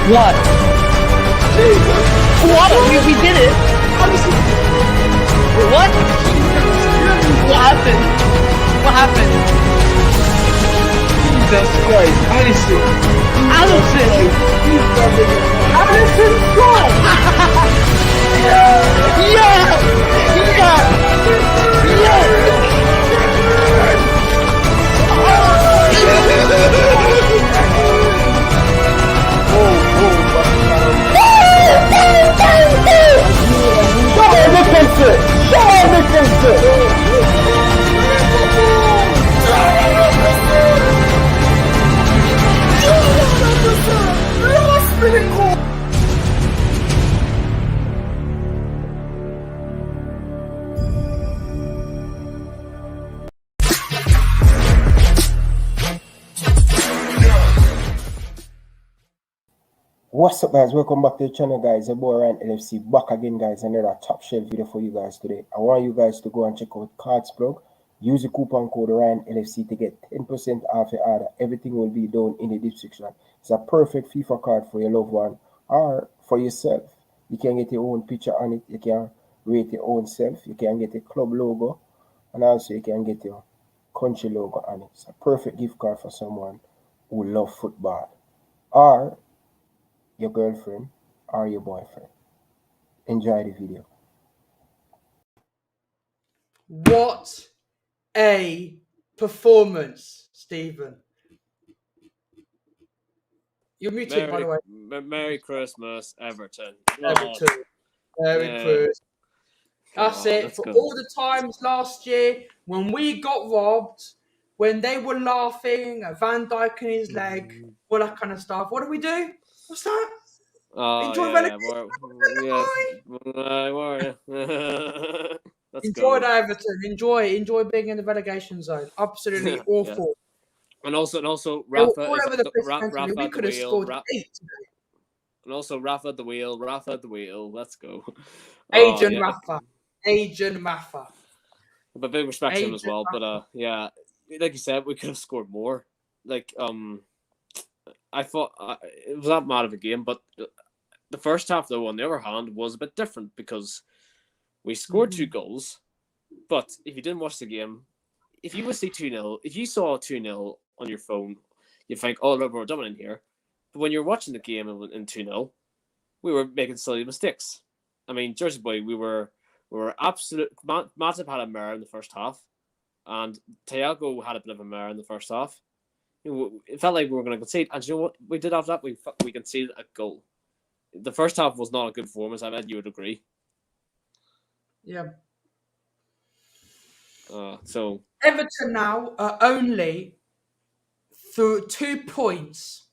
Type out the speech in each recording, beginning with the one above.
What? What? We did it. What? What happened? What happened? Jesus Christ, Allison! Allison! Allison scored! Yeah! Yeah! What's up, guys? Welcome back to the channel, guys. Your boy Ryan LFC back again, guys. Another top shelf video for you guys today. I want you guys to go and check out Cards Plug. Use the coupon code Ryan LFC to get 10% off your order. Everything will be down in the description. It's a perfect FIFA card for your loved one or for yourself. You can get your own picture on it. You can rate your own self. You can get a club logo, and also you can get your country logo on it. It's a perfect gift card for someone who loves football or your girlfriend or your boyfriend. Enjoy the video. What a performance, Stephen. You're muted, by the way. Merry Christmas, Everton. Everton. Merry Christmas. That's it. For all the times last year when we got robbed, when they were laughing at Van Dijk and his leg, all that kind of stuff. What do we do? What's that? Enjoy relegation. Enjoy that, Everton. Enjoy being in the relegation zone. Absolutely awful. And also, Rafa we could have scored 8 today. And also, Rafa at the wheel. Let's go. Agent Rafa. But big respect to him as well. But yeah, like you said, we could have scored more. Like I thought it was not mad of a game, but the first half, though, on the other hand, was a bit different because we scored 2 goals. But if you didn't watch the game, if you would see 2-0, if you saw 2-0 on your phone, you'd think, oh, look, we're dominant here. But when you're watching the game in 2-0, we were making silly mistakes. I mean, Jersey Boy, we were absolute. Matip had a mare in the first half, and Thiago had a bit of a mare in the first half. It felt like we were going to concede, and you know what we did after that? We conceded a goal. The first half was not a good performance. I bet you would agree. Yeah. So Everton now are only through 2 points.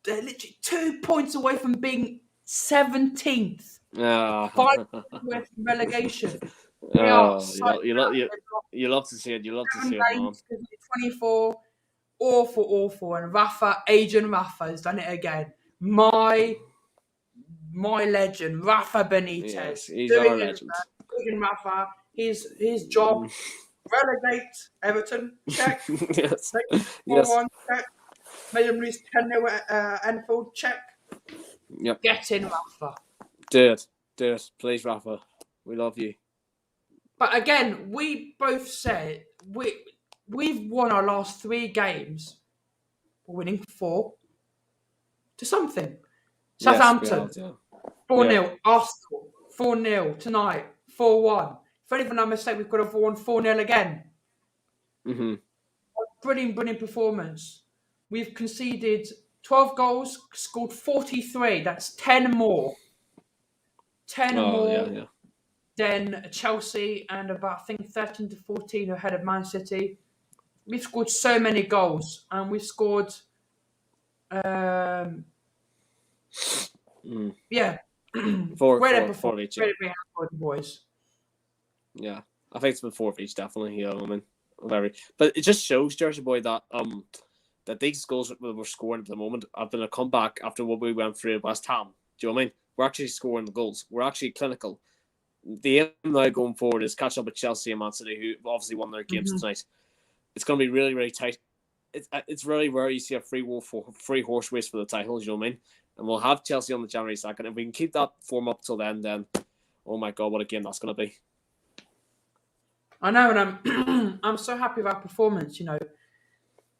They're literally 2 points away from being 17th. 5 points away from relegation. You love to see it. You love to see it, man. 24. Awful. And Agent Rafa has done it again. My legend, Rafa Benitez. Yes, he's our legend. Agent Rafa, his job, relegate Everton, check. Yes. 4-1, check. Made him lose 10-0 at Anfield, check. Yep. Get in, Rafa. Do it. Please, Rafa. We love you. But again, we both said we've won our last 3 games. We're winning 4 to something. Southampton, 4-0. Arsenal, 4-0 tonight, 4-1. If anything, I mistake, we could have won 4-0 again. Mm-hmm. Brilliant performance. We've conceded 12 goals, scored 43. That's 10 more. 10 more than Chelsea, and about, I think, 13 to 14 ahead of Man City. We've scored so many goals, and we've scored... Yeah. Four each. Boys. Yeah, I think it's been 4 of each, definitely. Yeah, I mean, very. But it just shows, Jersey Boy, that that these goals that we're scoring at the moment have been a comeback after what we went through at West Ham. Do you know what I mean? We're actually scoring the goals. We're actually clinical. The aim now going forward is catch up with Chelsea and Man City, who obviously won their games tonight. It's going to be really, really tight. It's really rare you see a free horse race for the title. You know what I mean? and we'll have Chelsea on the January 2nd. If we can keep that form up till then oh my God, what a game that's going to be. I know, and I'm so happy with our performance. You know,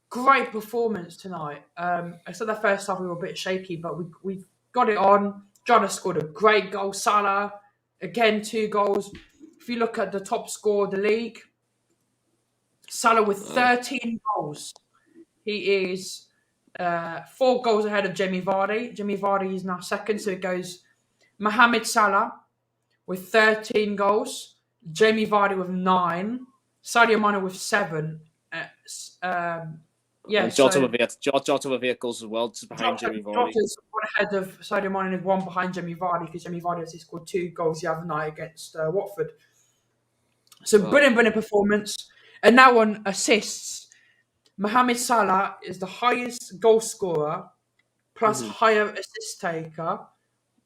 great performance tonight. I said the first half we were a bit shaky, but we got it on. Jota scored a great goal. Salah, again, 2 goals. If you look at the top scorer of the league, Salah with 13 goals. He is 4 goals ahead of Jamie Vardy. Jamie Vardy is now second, so it goes Mohamed Salah with 13 goals. Jamie Vardy with 9, Sadio Mane with 7. Jota with 8 goals as well, just behind Jamie Vardy. Jota's 1 ahead of Sadio Mane and 1 behind Jamie Vardy, because Jamie Vardy has scored 2 goals the other night against Watford. So brilliant performance. And now on assists, Mohamed Salah is the highest goal scorer plus higher assist taker.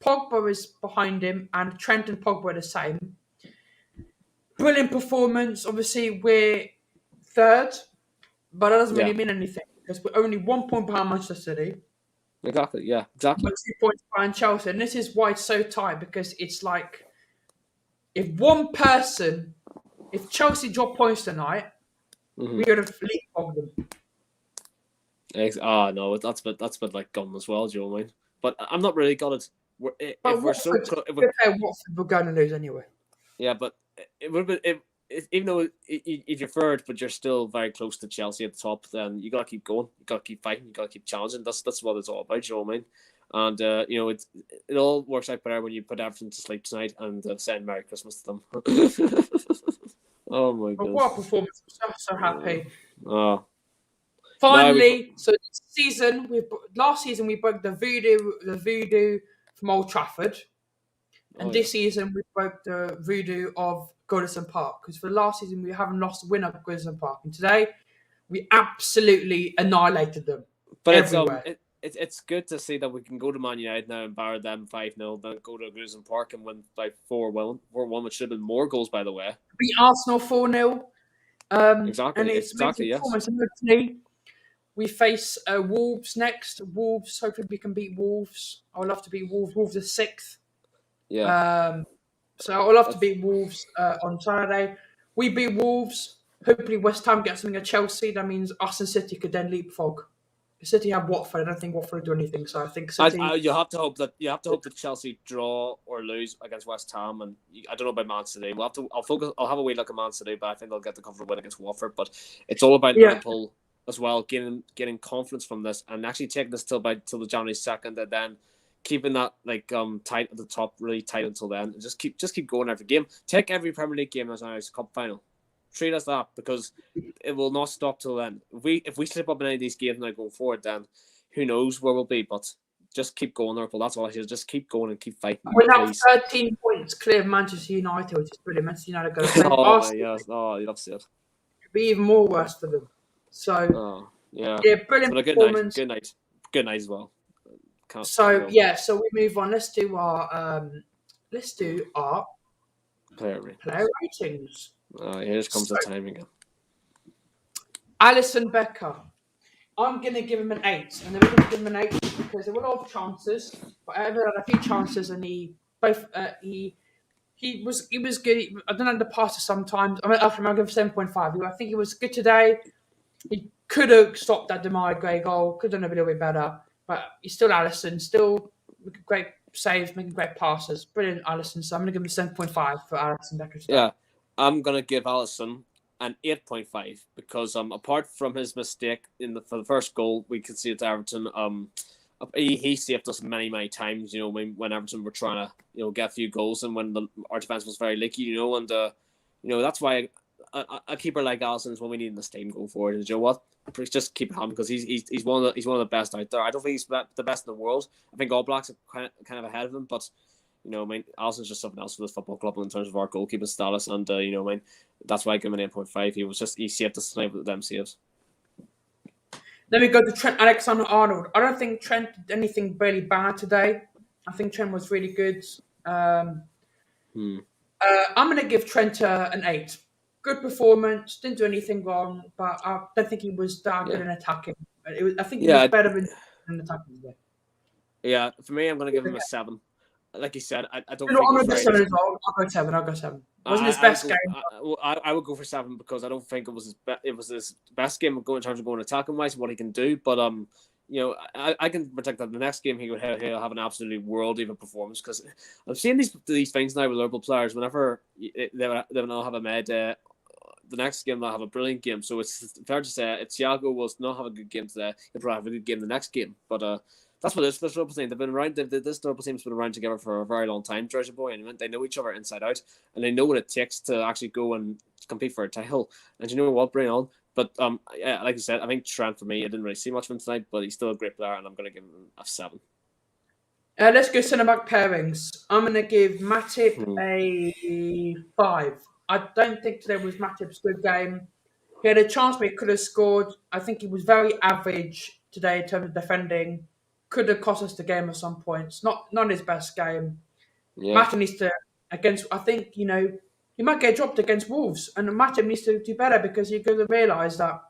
Pogba is behind him, and Trent and Pogba are the same. Brilliant performance. Obviously, we're third, but that doesn't really mean anything because we're only 1 point behind Manchester City. Exactly, yeah, exactly. We're 2 points behind Chelsea. And this is why it's so tight, because it's like if Chelsea drop points tonight, we would have leapfrogged them. No, that's been like gone as well, do you know what I mean? But I'm not really got it. We're going to lose anyway. Yeah, but it would be even though if you're third, but you're still very close to Chelsea at the top, then you gotta keep going. You gotta keep fighting. You gotta keep challenging. That's what it's all about. You know what I mean? And it all works out better when you put Everton to sleep tonight and send Merry Christmas to them. Oh my God! What a performance! I'm so happy. Finally, so this season, last season we broke the voodoo from Old Trafford, and this season we broke the voodoo of Goodison Park, because for last season we haven't lost a win at Goodison Park, and today we absolutely annihilated them. But everywhere. It's good to see that we can go to Man United now and bar them 5-0, then go to Goodison Park and win by 4-1, which should have been more goals, by the way. Beat Arsenal 4-0. Exactly. And it's exactly. Yes. We face Wolves next. Wolves. Hopefully, we can beat Wolves. I would love to beat Wolves. Wolves are 6th. Yeah. So I would love to beat Wolves on Saturday. We beat Wolves. Hopefully, West Ham get something at Chelsea. That means us and City could then leapfrog. City have Watford. I don't think Watford will do anything. So I think City. You have to hope that Chelsea draw or lose against West Ham, and I don't know about Man City. I'll have a wee look at Man City, but I think they'll get the comfortable win against Watford. But it's all about Liverpool as well, getting confidence from this and actually taking this till the January 2nd, and then keeping that tight at the top, really tight until then, and just keep going every game. Take every Premier League game as a cup final. Treat us that, because it will not stop till then. If we slip up in any of these games now going forward, then who knows where we'll be. But just keep going, Liverpool. That's all I say. Just keep going and keep fighting. We're now 13 points clear of Manchester United, which is brilliant. Manchester United going to play Arsenal. You love to see it. It'll be even more worse for them. So brilliant performance. Good night as well. So we move on. Let's do our player ratings. Here comes the time again. Alisson Becker. I'm going to give him an 8. And the reason I give him an 8 is because there were a lot of chances. But Ever had a few chances, and he was good. I don't know the passes sometimes. I'll give him 7.5. I think he was good today. He could have stopped that Demarai Gray goal. Could have done a little bit better. But he's still Alisson. Still great saves, making great passes. Brilliant Alisson. So I'm going to give him 7.5 for Alisson Becker today. Yeah. I'm going to give Alisson an 8.5 because apart from his mistake for the first goal, we could see it to Everton. He saved us many times, when Everton were trying to, get a few goals, and when our defense was very leaky, and that's why a keeper like Alisson is what we need in this team going forward. And you know what? Just keep it on, because he's one of the best out there. I don't think he's the best in the world. I think All Blacks are kind of ahead of him, but Alisson's just something else for this football club in terms of our goalkeeping status, and that's why I give him an 8.5. He saved us tonight with them saves. Then we go to Trent Alexander-Arnold. I don't think Trent did anything really bad today. I think Trent was really good. I'm going to give Trent an 8. Good performance. Didn't do anything wrong, but I don't think he was that good in attacking. I think he was better in attacking today. Yeah, for me, I'm going to give him a 7. Like you said, I don't You know, think I'm it gonna was go very. 7 as well. I'll go 7. I'll go 7. Wasn't his I would best go, game. I would go for 7 because I don't think it was his best game in terms of going attacking wise, what he can do. But you know, I can predict that the next game he'll have an absolutely world even performance because I've seen these things now with Liverpool players. Whenever they will not have a mad, the next game they'll have a brilliant game. So it's fair to say if Thiago will not have a good game today, he'll probably have a good game the next game. But that's what this Liverpool team. They've been around. This Liverpool team's been around together for a very long time, Treasure Boy, and they know each other inside out, and they know what it takes to actually go and compete for a title. And you know what, bring on. But yeah, like I said, I think Trent for me, I didn't really see much of him tonight, but he's still a great player, and I'm going to give him a 7. Let's go centre back pairings. I'm going to give Matip a 5. I don't think today was Matip's good game. He had a chance where he could have scored. I think he was very average today in terms of defending. Could have cost us the game at some points. Not his best game. Yeah. Matip needs to I think he might get dropped against Wolves, and Matip needs to do better because you're going to realise that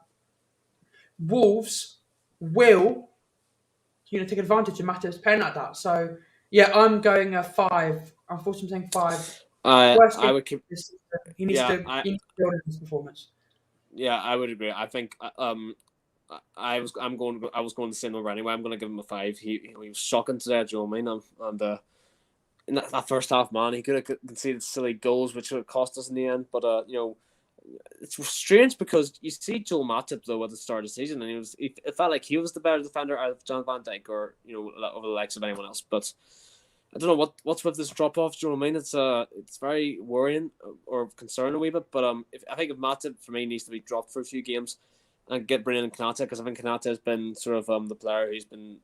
Wolves will take advantage of Matip's playing like that. So yeah, I'm going a 5. Unfortunately, I'm saying 5. I would keep. He needs to build on his performance. Yeah, I would agree. I think I was going the same number anyway. I'm going to give him a 5. He was shocking today, do you know what I mean? And in that first half, man, he could have conceded silly goals, which would have cost us in the end. But it's strange because you see Joel Matip though at the start of the season, and it felt like he was the better defender out of John Van Dijk or over the likes of anyone else. But I don't know what's with this drop off. Do you know what I mean? It's very worrying or concerning a wee bit. But I think if Matip for me needs to be dropped for a few games and bring in Konate, because I think Konate has been sort of the player who's been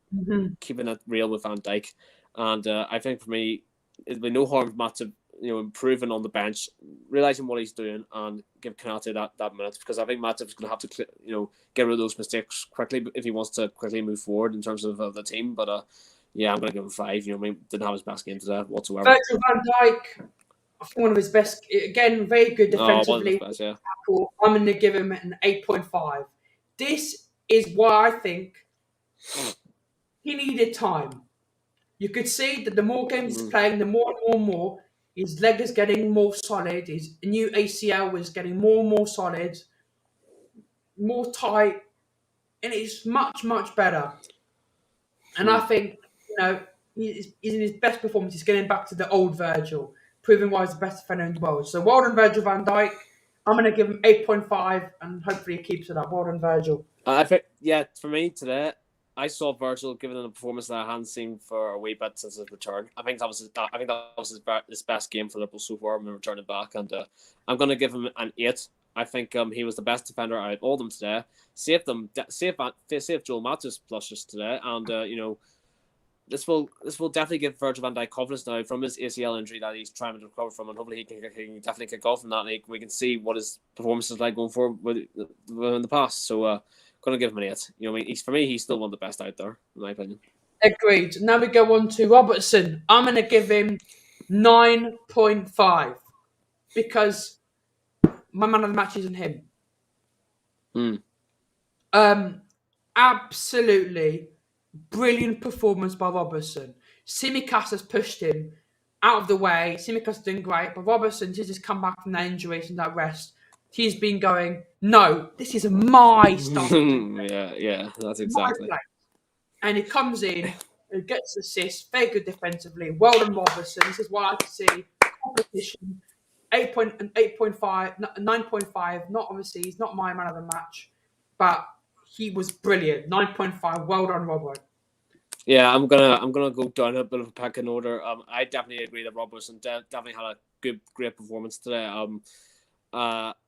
keeping it real with Van Dijk, and I think for me it'd be no harm for Matip improving on the bench, realizing what he's doing, and give Konate that minute, because I think Matip's going to have to get rid of those mistakes quickly if he wants to quickly move forward in terms of the team. But yeah, I'm going to give him 5. Didn't have his best game today whatsoever. Virgil van Dijk, I think one of his best. Again, very good defensively. Best, yeah. I'm going to give him an 8.5. This is why I think he needed time. You could see that the more games he's playing, the more and more his leg is getting more solid. His new ACL is getting more and more solid, more tight, and it's much, much better. And I think, he's in his best performance. He's getting back to the old Virgil, proving why he's the best defender in the world. So well done, Virgil van Dijk. I'm going to give him 8.5, and hopefully he keeps it up. Well done, Virgil. I think, for me today, I saw Virgil giving a performance that I hadn't seen for a wee bit since his return. I think that was his best game for Liverpool so far when returning back, and I'm going to give him an 8. I think he was the best defender out of all of them today. Saved Joel Matip's blushes today, and this will definitely give Virgil van Dijk confidence now from his ACL injury that he's trying to recover from, and hopefully he can definitely kick off from that. And we can see what his performance is like going forward in the past. So. Going to give him an 8. For me, he's still one of the best out there, in my opinion. Agreed. Now we go on to Robertson. I'm going to give him 9.5 because my man of the match isn't him. Absolutely brilliant performance by Robertson. Tsimikas has pushed him out of the way. Tsimikas is doing great, but Robertson just come back from that injury and that rest. He's been going, no, this is my stuff. yeah, that's exactly. And he comes in, he gets assists, very good defensively. Well done, Robertson. This is what I like to see. Competition, 8.5, 9.5. Not obviously, he's not my man of the match, but he was brilliant. 9.5. Well done, Robert. Yeah, I'm gonna go down a bit of a pecking order. I definitely agree that Robertson definitely had a great performance today.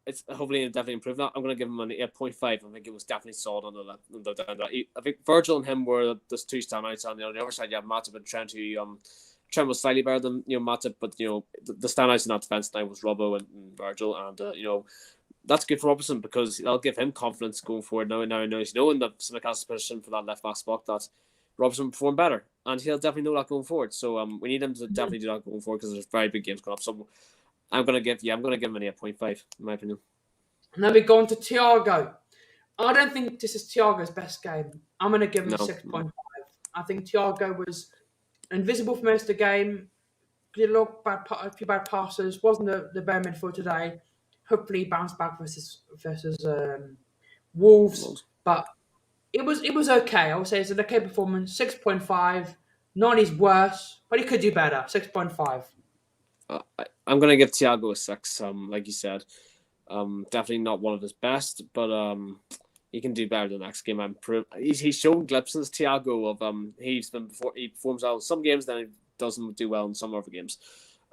It's hopefully definitely improved that. I'm going to give him an 8.5. I think it was definitely solid on the down. I think Virgil and him were the two standouts. On the other side, you have Matip and Trent, who Trent was slightly better than Matip, but the standouts in that defense now was Robbo and Virgil, and that's good for Robertson because that'll give him confidence going forward. Now he knows in the Tsimikas position for that left back spot that Robertson performed better, and he'll definitely know that going forward. So we need him to definitely do that going forward because there's very big games coming up. So. I'm gonna give him an 8.5 in my opinion. Now we go on to Thiago. I don't think this is Thiago's best game. I'm gonna give him a 6.5. I think Thiago was invisible for most of the game. Did a few bad passes. Wasn't the bare midfield today. Hopefully, he bounced back versus Wolves. But it was okay. I would say it's an okay performance. 6.5. Not his worst, but he could do better. 6.5. I'm gonna give Thiago a 6. Like you said, definitely not one of his best, but he can do better the next game. He's shown glimpses, Thiago, of he performs well in some games, then he doesn't do well in some other games.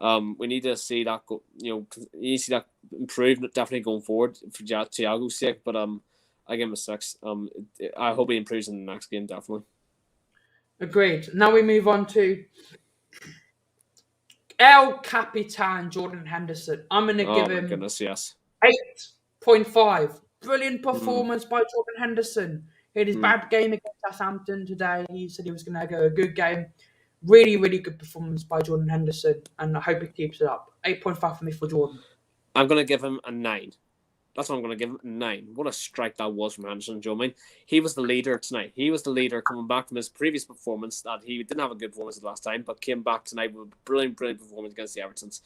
We need to see that go. You need to see that improve, definitely going forward for Thiago's sake. But I give him a 6. I hope he improves in the next game, definitely. Agreed. Now we move on to El Capitan Jordan Henderson. I'm going to give him goodness, yes. 8.5. Brilliant performance by Jordan Henderson. He had his bad game against Southampton today. He said he was going to go a good game. Really, really good performance by Jordan Henderson, and I hope he keeps it up. 8.5 for me for Jordan. I'm going to give him a 9. That's what I'm going to give him, a 9. What a strike that was from Henderson, do you know what I mean? He was the leader tonight. He was the leader coming back from his previous performance that he didn't have a good performance the last time, but came back tonight with a brilliant, brilliant performance against the Evertons.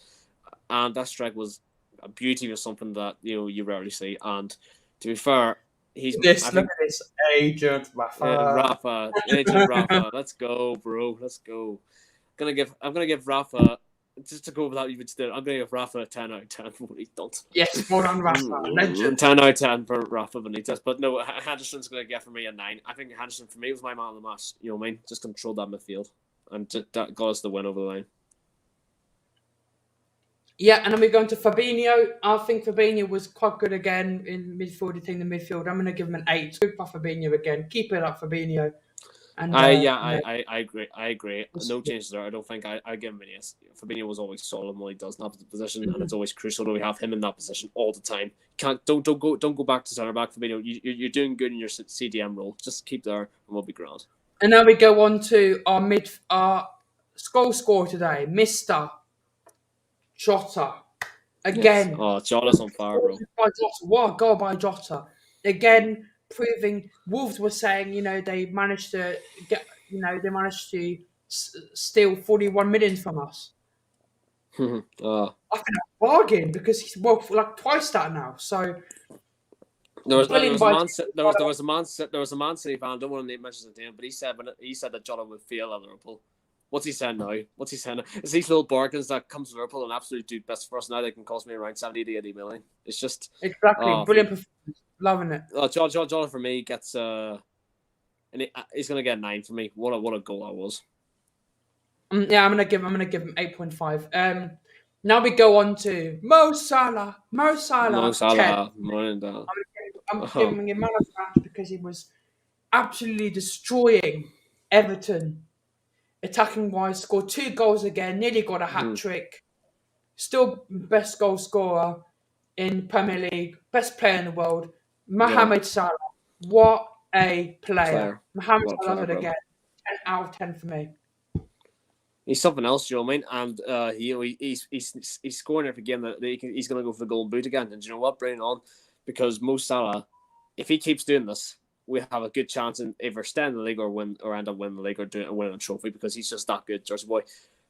And that strike was a beauty of something that you rarely see. And to be fair, look at this Agent Rafa. Agent Rafa. Let's go, bro. Let's go. I'm gonna give Rafa, just to go with that, I'm gonna give Rafa a 10 out of 10 for what he's done. Yes, more on Rafa. Legend. 10 out of 10 for Rafa Benitez. But no, Henderson's gonna get for me a 9. I think Henderson for me was my man of the match. You know what I mean? Just controlled that midfield and that got us the win over the line. Yeah, and then we're going to Fabinho. I think Fabinho was quite good again in midfield. The midfield. I'm going to give him an 8. Good for Fabinho again. Keep it up, Fabinho. And I agree. I agree. No changes there. I don't think I give him an 8. Fabinho was always solid when he does in that position, and it's always crucial that we have him in that position all the time. Don't go back to centre back, Fabinho. You're doing good in your CDM role. Just keep there, and we'll be grand. And now we go on to our goal scorer today, Mr. Jota. Again. Yes. Oh, Jota's on fire, bro. What a goal by Jota. Again, proving Wolves were saying, they managed to steal 41 million from us. I think that's a bargain because he's like twice that now. So there was a Man City fan. I don't want to mention his name, but he said that Jota would fail at Liverpool. What's he saying now? It's these little bargains that comes to Liverpool and absolutely do best for us now. They can cost me around 70 to 80 million. It's just exactly brilliant performance. Loving it. Jota for me gets and he's gonna get 9 for me. What a goal that was. Yeah, I'm gonna give him 8.5. Now we go on to Mo Salah. 10. I'm giving him man of the match because he was absolutely destroying Everton. Attacking wise, scored 2 goals again, nearly got a hat-trick. Still best goal scorer in Premier League, best player in the world. Mohamed Salah. What a player. Mohamed Salah it again. 10 out of 10 for me. He's something else, you know what I mean? And he's scoring every game that he's going to go for the golden boot again. And do you know what? Bring it on. Because Mo Salah, if he keeps doing this, we have a good chance in either staying in the league or end up winning the league or winning a trophy because he's just that good, Jersey boy.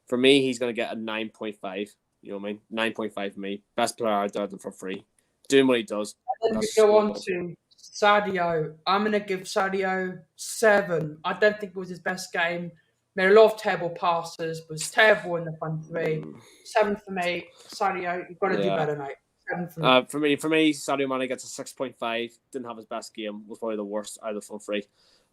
For me, he's going to get a 9.5. You know what I mean? 9.5 for me. Best player out there for free. Doing what he does. And then we go on to Sadio. I'm going to give Sadio 7. I don't think it was his best game. Made a lot of terrible passes. Was terrible in the front 3. 7 for me. Sadio, you've got to do better, mate. For me, Sadio Mane gets a 6.5. Didn't have his best game. Was probably the worst out of the front 3.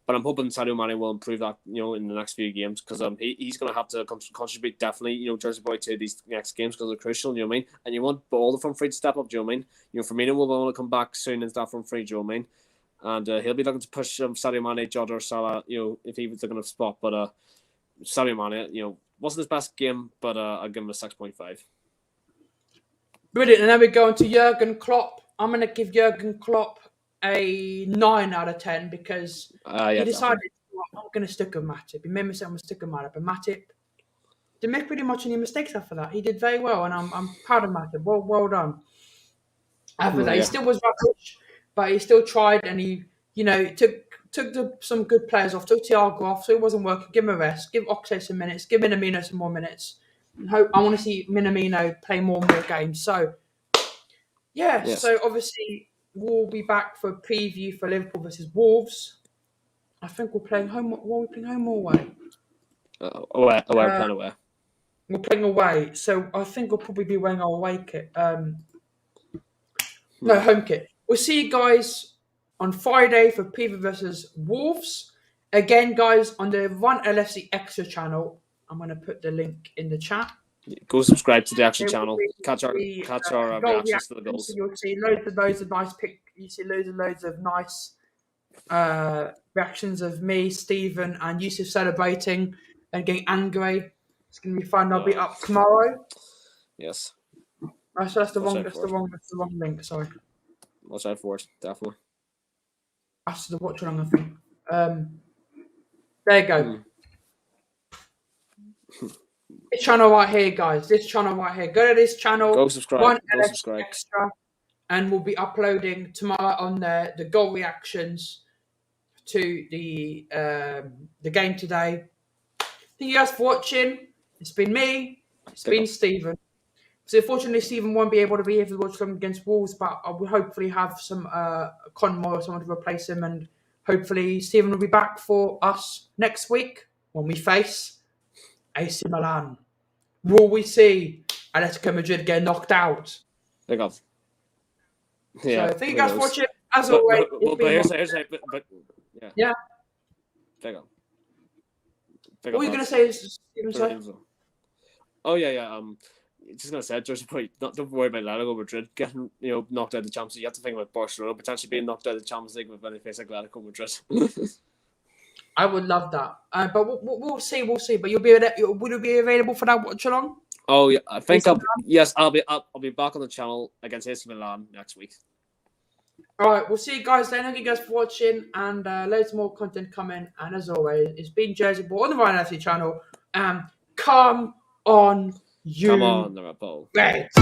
But I'm hoping Sadio Mane will improve that, in the next few games because he's going to have to contribute definitely, Jersey boy, to these next games because they're crucial. You know what I mean? And you want all the front 3 to step up. Do you know what I mean? Firmino will want to come back soon into that front 3. Do you know what I mean? And he'll be looking to push Sadio Mane, Jota, or Salah. If he was looking to spot. But Sadio Mane, wasn't his best game, but I'll give him a 6.5. Brilliant. And then we go on to Jurgen Klopp. I'm going to give Jurgen Klopp a 9 out of 10 because he decided I'm going to stick with Matip. He made me say I'm going to stick with Matip. And Matip didn't make pretty much any mistakes after that. He did very well, and I'm proud of Matip. Well done. After that, he still was rubbish, but he still tried, and he took some good players off, took Thiago off, so it wasn't working. Give him a rest, give Oxlade some minutes, give Minamino some more minutes. And I want to see Minamino play more and more games. So, Yes. so obviously we'll be back for a preview for Liverpool versus Wolves. I think we're playing home. What are we playing, home or away? Away. We're playing away. We're playing away, so I think we'll probably be wearing our away kit. No, home kit. We'll see you guys on Friday for preview versus Wolves. Again, guys, on the RYAN LFC Extra channel. I'm going to put the link in the chat. Go subscribe to the actual There channel. will be Catch our goal reactions to the reactions. goals. You'll see loads of nice You see loads of nice reactions of me, Stephen, and Yusuf celebrating and getting angry. It's going to be fun. I'll be up tomorrow. Yes. Oh, so that's the wrong link. Sorry. Watch out for it, definitely. After the watch along, I think. There you go. This channel right here, guys. This channel right here. Go to this channel. Go subscribe. RYAN Go LFC subscribe. Extra, and we'll be uploading tomorrow on there the goal reactions to the game today. Thank you guys for watching. It's been me. It's been Stephen. So unfortunately, Stephen won't be able to be here for the watch along against Wolves, but I will hopefully have some Conmoy or someone to replace him, and hopefully Stephen will be back for us next week when we face AC Milan. Will we see Atletico Madrid get knocked out? There you go. Yeah. So thank you guys for watching. As always, yeah. There you go. What were you going to say, Stephen? Sorry? Oh yeah. Just gonna say, George, don't worry about Atletico Madrid getting knocked out of the Champions League. You have to think about Barcelona potentially being knocked out of the Champions League when they face Atletico Madrid. I would love that, but we'll see. But will you be available for that watch along? Oh yeah, I think I'll be back on the channel against AC Milan next week. All right, we'll see you guys then. Thank you guys for watching, and loads more content coming. And as always, it's been Jersey Ball on the RYAN LFC channel. Come on, you. Come on, Liverpool. Reds.